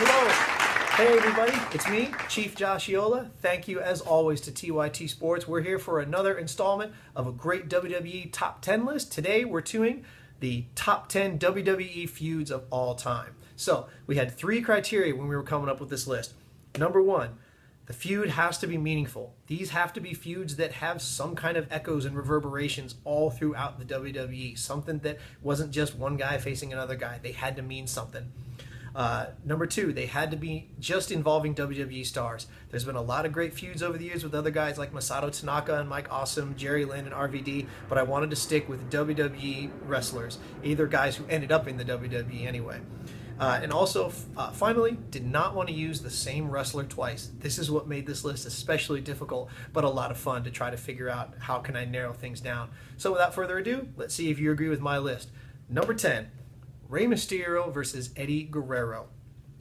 Hello. Hey everybody, it's me, Chief Josh Iola. Thank you as always to TYT Sports. We're here for another installment of a great WWE Top 10 list. Today we're doing the Top 10 WWE Feuds of all time. So we had three criteria when we were coming up with this list. Number one, the feud has to be meaningful. These have to be feuds that have some kind of echoes and reverberations all throughout the WWE. Something that wasn't just one guy facing another guy. They had to mean something. Number two, they had to be just involving WWE stars. There's been a lot of great feuds over the years with other guys like Masato Tanaka and Mike Awesome, Jerry Lynn and RVD, but I wanted to stick with WWE wrestlers, either guys who ended up in the WWE anyway. And also, finally, did not want to use the same wrestler twice. This is what made this list especially difficult, but a lot of fun to try to figure out how can I narrow things down. So without further ado, let's see if you agree with my list. Number 10, Rey Mysterio versus Eddie Guerrero.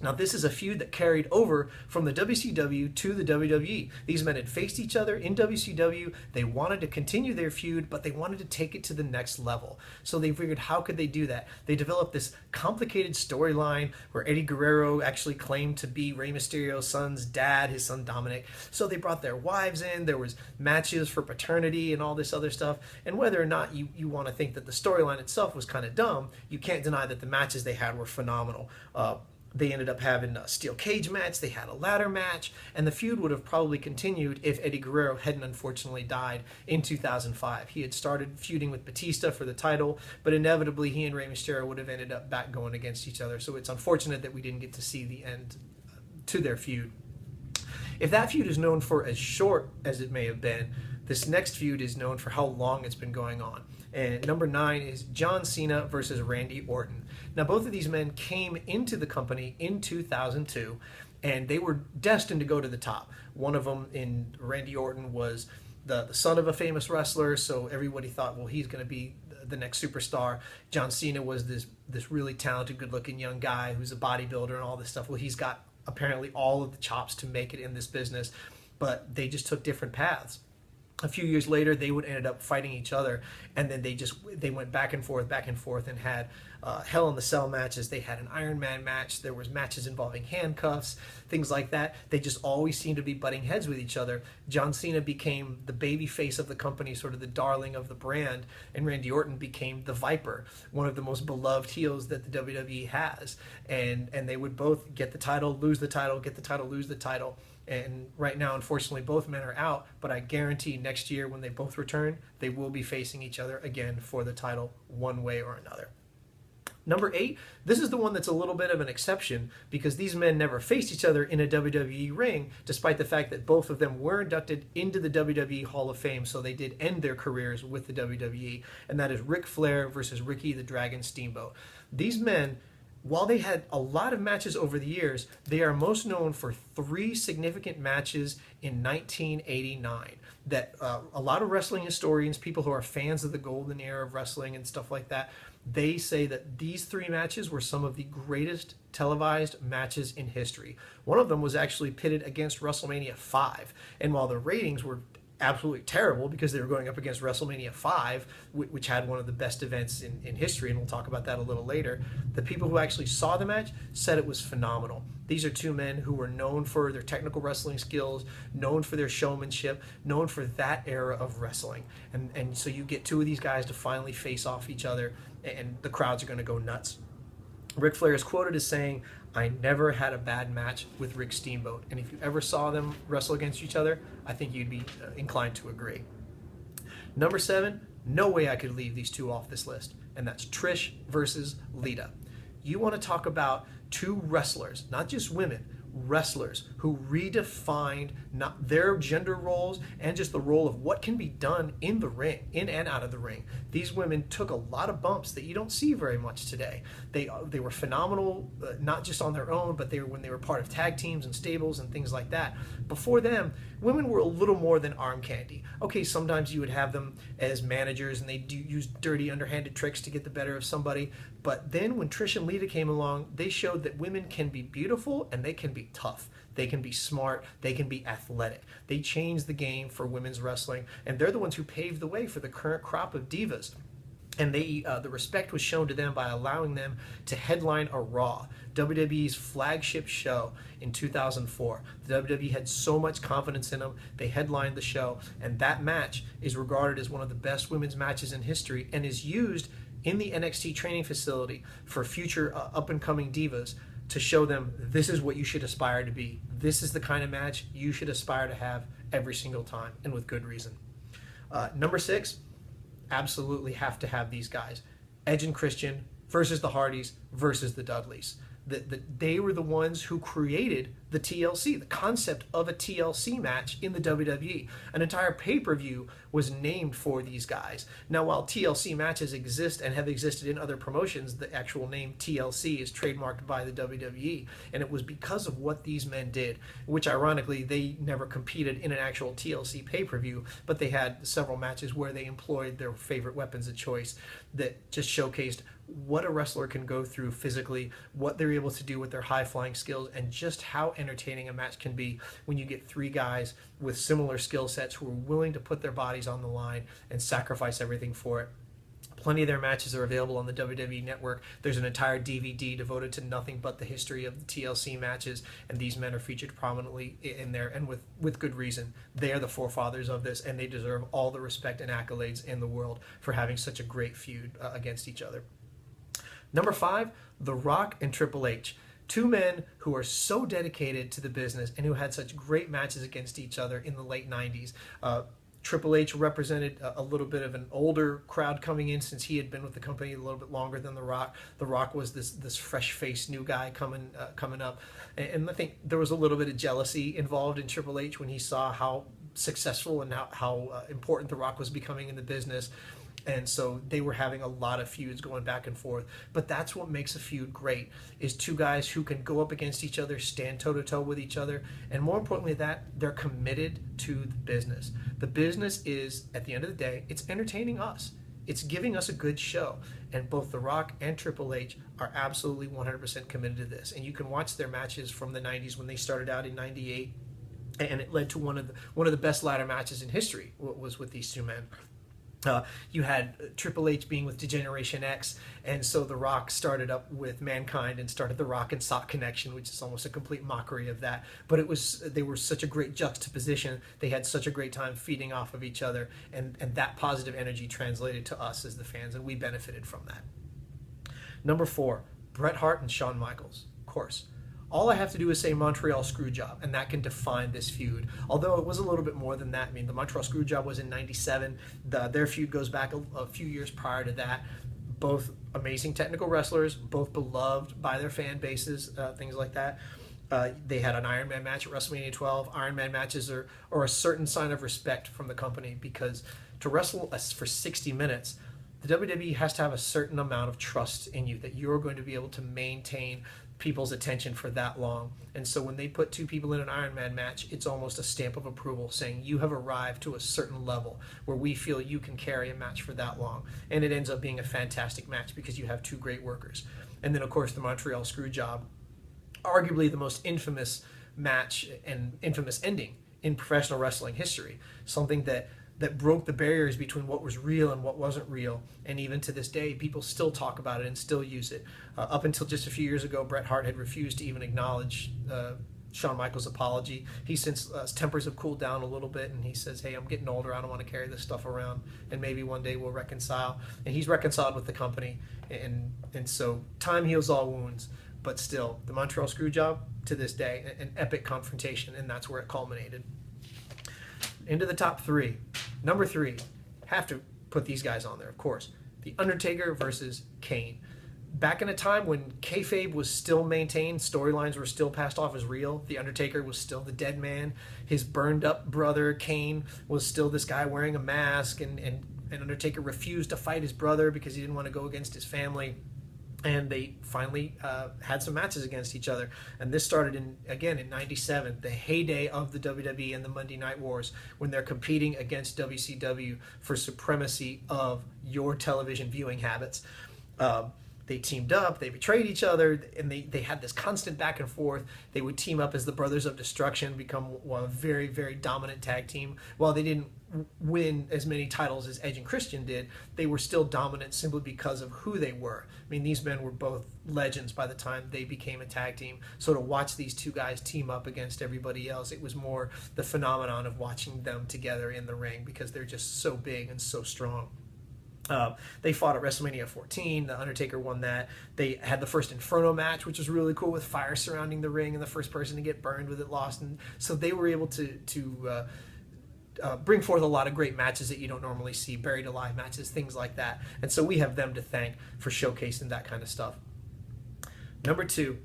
Now, this is a feud that carried over from the WCW to the WWE. These men had faced each other in WCW. They wanted to continue their feud, but they wanted to take it to the next level. So they figured, how could they do that? They developed this complicated storyline where Eddie Guerrero actually claimed to be Rey Mysterio's son's dad, his son Dominic. So they brought their wives in. There was matches for paternity and all this other stuff. And whether or not you want to think that the storyline itself was kind of dumb, you can't deny that the matches they had were phenomenal. They ended up having a steel cage match, they had a ladder match, and the feud would have probably continued if Eddie Guerrero hadn't unfortunately died in 2005. He had started feuding with Batista for the title, but inevitably he and Rey Mysterio would have ended up back going against each other, so it's unfortunate that we didn't get to see the end to their feud. If that feud is known for as short as it may have been, this next feud is known for how long it's been going on. And number 9 is John Cena versus Randy Orton. Now, both of these men came into the company in 2002, and they were destined to go to the top. One of them, in Randy Orton, was the son of a famous wrestler, so everybody thought, well, he's going to be the next superstar. John Cena was this really talented, good-looking young guy who's a bodybuilder and all this stuff. Well, he's got apparently all of the chops to make it in this business, but they just took different paths. A few years later, they would end up fighting each other, and then they went back and forth, and had Hell in the Cell matches. They had an Iron Man match. There was matches involving handcuffs, things like that. They just always seemed to be butting heads with each other. John Cena became the baby face of the company, sort of the darling of the brand, and Randy Orton became the Viper, one of the most beloved heels that the WWE has. And they would both get the title, lose the title, get the title, lose the title. And right now, unfortunately, both men are out, but I guarantee next year when they both return, they will be facing each other again for the title one way or another. Number 8, this is the one that's a little bit of an exception because these men never faced each other in a WWE ring, despite the fact that both of them were inducted into the WWE Hall of Fame, so they did end their careers with the WWE, and that is Ric Flair versus Ricky the Dragon Steamboat. These men, while they had a lot of matches over the years, they are most known for 3 significant matches in 1989 that a lot of wrestling historians, people who are fans of the golden era of wrestling and stuff like that, they say that these 3 matches were some of the greatest televised matches in history. One of them was actually pitted against WrestleMania 5, and while the ratings were absolutely terrible because they were going up against WrestleMania 5, which had one of the best events in history, and we'll talk about that a little later. The people who actually saw the match said it was phenomenal. These are 2 men who were known for their technical wrestling skills, known for their showmanship, known for that era of wrestling. And so you get 2 of these guys to finally face off each other, and the crowds are going to go nuts. Ric Flair is quoted as saying, "I never had a bad match with Rick Steamboat." And if you ever saw them wrestle against each other, I think you'd be inclined to agree. Number 7, no way I could leave these 2 off this list, and that's Trish versus Lita. You want to talk about 2 wrestlers, not just women, wrestlers who redefined not their gender roles and just the role of what can be done in the ring, in and out of the ring. These women took a lot of bumps that you don't see very much today. They were phenomenal, not just on their own, but when they were part of tag teams and stables and things like that. Before them, women were a little more than arm candy. Okay, sometimes you would have them as managers and they do use dirty, underhanded tricks to get the better of somebody. But then when Trish and Lita came along, they showed that women can be beautiful and they can be tough. They can be smart. They can be athletic. They changed the game for women's wrestling, and they're the ones who paved the way for the current crop of divas. And the respect was shown to them by allowing them to headline a Raw, WWE's flagship show in 2004. The WWE had so much confidence in them, they headlined the show, and that match is regarded as one of the best women's matches in history and is used in the NXT training facility for future up-and-coming divas to show them this is what you should aspire to be. This is the kind of match you should aspire to have every single time, and with good reason. Number 6, absolutely have to have these guys. Edge and Christian versus the Hardys versus the Dudleys. They were the ones who created the TLC, the concept of a TLC match in the WWE. An entire pay-per-view was named for these guys. Now, while TLC matches exist and have existed in other promotions, the actual name TLC is trademarked by the WWE, and it was because of what these men did, which ironically, they never competed in an actual TLC pay-per-view, but they had several matches where they employed their favorite weapons of choice that just showcased what a wrestler can go through physically, what they're able to do with their high-flying skills, and just how entertaining a match can be when you get 3 guys with similar skill sets who are willing to put their bodies on the line and sacrifice everything for it. Plenty of their matches are available on the WWE Network. There's an entire DVD devoted to nothing but the history of the TLC matches, and these men are featured prominently in there, and with good reason. They are the forefathers of this, and they deserve all the respect and accolades in the world for having such a great feud against each other. Number 5, The Rock and Triple H. 2 men who are so dedicated to the business and who had such great matches against each other in the late 90s. Triple H represented a little bit of an older crowd coming in since he had been with the company a little bit longer than The Rock. The Rock was this fresh-faced new guy coming up. And I think there was a little bit of jealousy involved in Triple H when he saw how successful and how important The Rock was becoming in the business. And so they were having a lot of feuds going back and forth. But that's what makes a feud great, is 2 guys who can go up against each other, stand toe-to-toe with each other, and more importantly that, they're committed to the business. The business is, at the end of the day, it's entertaining us. It's giving us a good show. And both The Rock and Triple H are absolutely 100% committed to this. And you can watch their matches from the 90s when they started out in 98, and it led to one of the best ladder matches in history was with these 2 men. You had Triple H being with Degeneration X, and so The Rock started up with Mankind and started the Rock and Sock connection, which is almost a complete mockery of that. But they were such a great juxtaposition. They had such a great time feeding off of each other, and that positive energy translated to us as the fans, and we benefited from that. Number 4, Bret Hart and Shawn Michaels. Of course. All I have to do is say Montreal Screwjob, and that can define this feud. Although it was a little bit more than that. I mean, the Montreal Screwjob was in '97. Their feud goes back a few years prior to that. Both amazing technical wrestlers, both beloved by their fan bases, things like that. They had an Iron Man match at WrestleMania 12. Iron Man matches are a certain sign of respect from the company, because to wrestle for 60 minutes, the WWE has to have a certain amount of trust in you that you're going to be able to maintain people's attention for that long. And so when they put 2 people in an Iron Man match, it's almost a stamp of approval saying you have arrived to a certain level where we feel you can carry a match for that long. And it ends up being a fantastic match because you have 2 great workers. And then of course the Montreal Screwjob, arguably the most infamous match and infamous ending in professional wrestling history. Something that broke the barriers between what was real and what wasn't real. And even to this day, people still talk about it and still use it. Up until just a few years ago, Bret Hart had refused to even acknowledge Shawn Michaels' apology. He since his tempers have cooled down a little bit, and he says, hey, I'm getting older, I don't want to carry this stuff around, and maybe one day we'll reconcile. And he's reconciled with the company, and so time heals all wounds. But still, the Montreal Screwjob, to this day, an epic confrontation, and that's where it culminated. Into the top 3. Number 3, have to put these guys on there, of course. The Undertaker versus Kane. Back in a time when kayfabe was still maintained, storylines were still passed off as real, the Undertaker was still the dead man. His burned up brother, Kane, was still this guy wearing a mask, and Undertaker refused to fight his brother because he didn't want to go against his family. And they finally had some matches against each other. And this started in '97, the heyday of the WWE and the Monday Night Wars, when they're competing against WCW for supremacy of your television viewing habits. they teamed up, they betrayed each other, and they had this constant back and forth. They would team up as the Brothers of Destruction, become a very, very dominant tag team. While they didn't win as many titles as Edge and Christian did, they were still dominant simply because of who they were. I mean, these men were both legends by the time they became a tag team. So to watch these two guys team up against everybody else, it was more the phenomenon of watching them together in the ring because they're just so big and so strong. They fought at WrestleMania 14. The Undertaker won that. They had the first Inferno match, which was really cool, with fire surrounding the ring, and the first person to get burned with it lost. And so they were able to bring forth a lot of great matches that you don't normally see, buried alive matches, things like that. And so we have them to thank for showcasing that kind of stuff. Number 2,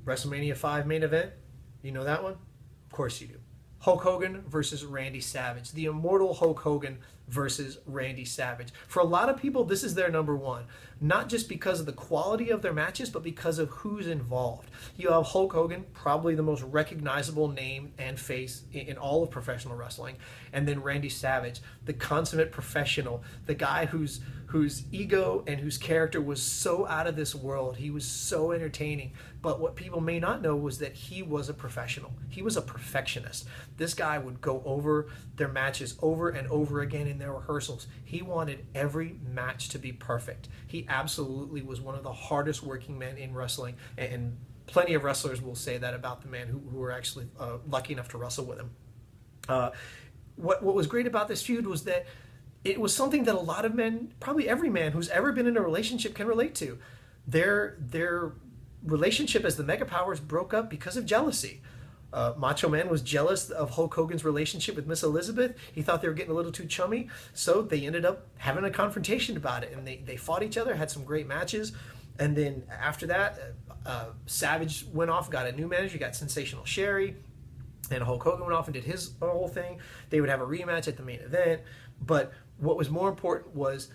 WrestleMania 5 main event. You know that one? Of course you do. Hulk Hogan versus Randy Savage. The immortal Hulk Hogan versus Randy Savage. For a lot of people, this is their number 1. Not just because of the quality of their matches, but because of who's involved. You have Hulk Hogan, probably the most recognizable name and face in all of professional wrestling. And then Randy Savage, the consummate professional, the guy whose ego and whose character was so out of this world. He was so entertaining. But what people may not know was that he was a professional. He was a perfectionist. This guy would go over their matches over and over again in their rehearsals. He wanted every match to be perfect. He absolutely was one of the hardest working men in wrestling, and plenty of wrestlers will say that about the man who were actually lucky enough to wrestle with him. What was great about this feud was that it was something that a lot of men, probably every man who's ever been in a relationship, can relate to. Their relationship as the Mega Powers broke up because of jealousy. Macho Man was jealous of Hulk Hogan's relationship with Miss Elizabeth. He thought they were getting a little too chummy, so they ended up having a confrontation about it, and they fought each other, had some great matches, and then after that, Savage went off, got a new manager, got Sensational Sherry, and Hulk Hogan went off and did his whole thing. They would have a rematch at the main event, but what was more important was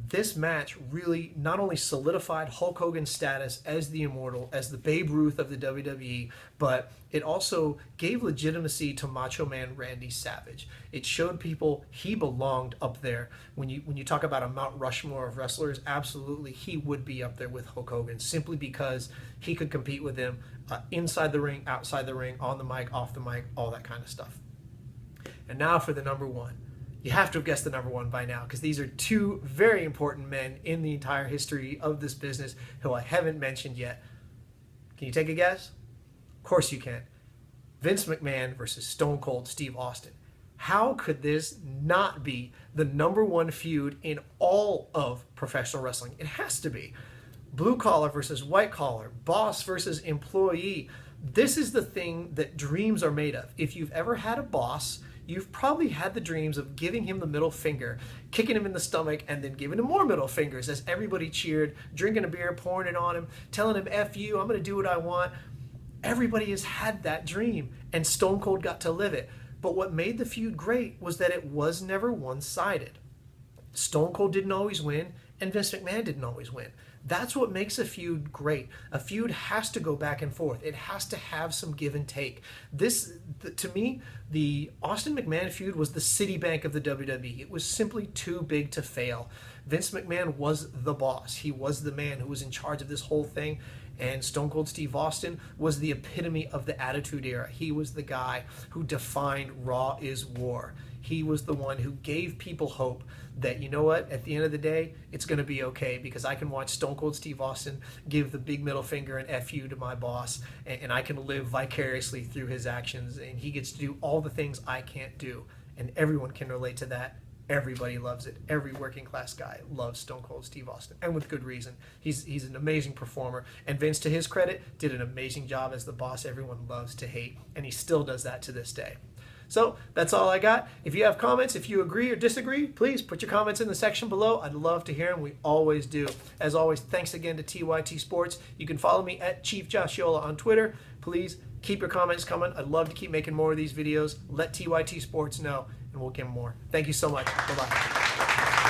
this match really not only solidified Hulk Hogan's status as the Immortal, as the Babe Ruth of the WWE, but it also gave legitimacy to Macho Man Randy Savage. It showed people he belonged up there. When you talk about a Mount Rushmore of wrestlers, absolutely he would be up there with Hulk Hogan, simply because he could compete with him inside the ring, outside the ring, on the mic, off the mic, all that kind of stuff. And now for the number 1. You have to have guessed the number 1 by now, because these are 2 very important men in the entire history of this business who I haven't mentioned yet. Can you take a guess? Of course you can. Vince McMahon versus Stone Cold Steve Austin. How could this not be the number 1 feud in all of professional wrestling? It has to be. Blue collar versus white collar, boss versus employee. This is the thing that dreams are made of. If you've ever had a boss, you've probably had the dreams of giving him the middle finger, kicking him in the stomach, and then giving him more middle fingers as everybody cheered, drinking a beer, pouring it on him, telling him, F you, I'm going to do what I want. Everybody has had that dream, and Stone Cold got to live it. But what made the feud great was that it was never one-sided. Stone Cold didn't always win, and Vince McMahon didn't always win. That's what makes a feud great. A feud has to go back and forth. It has to have some give and take. To me, the Austin McMahon feud was the Citibank of the WWE. It was simply too big to fail. Vince McMahon was the boss. He was the man who was in charge of this whole thing. And Stone Cold Steve Austin was the epitome of the Attitude Era. He was the guy who defined Raw is War. He was the one who gave people hope that, you know what, at the end of the day, it's going to be okay, because I can watch Stone Cold Steve Austin give the big middle finger and F you to my boss, and I can live vicariously through his actions, and he gets to do all the things I can't do. And everyone can relate to that. Everybody loves it. Every working class guy loves Stone Cold Steve Austin, and with good reason. He's an amazing performer, and Vince, to his credit, did an amazing job as the boss everyone loves to hate, and he still does that to this day. So that's all I got. If you have comments, if you agree or disagree, please put your comments in the section below. I'd love to hear them. We always do. As always, thanks again to TYT Sports. You can follow me at Chief Joshiola on Twitter. Please keep your comments coming. I'd love to keep making more of these videos. Let TYT Sports know, and we'll get more. Thank you so much. Bye-bye.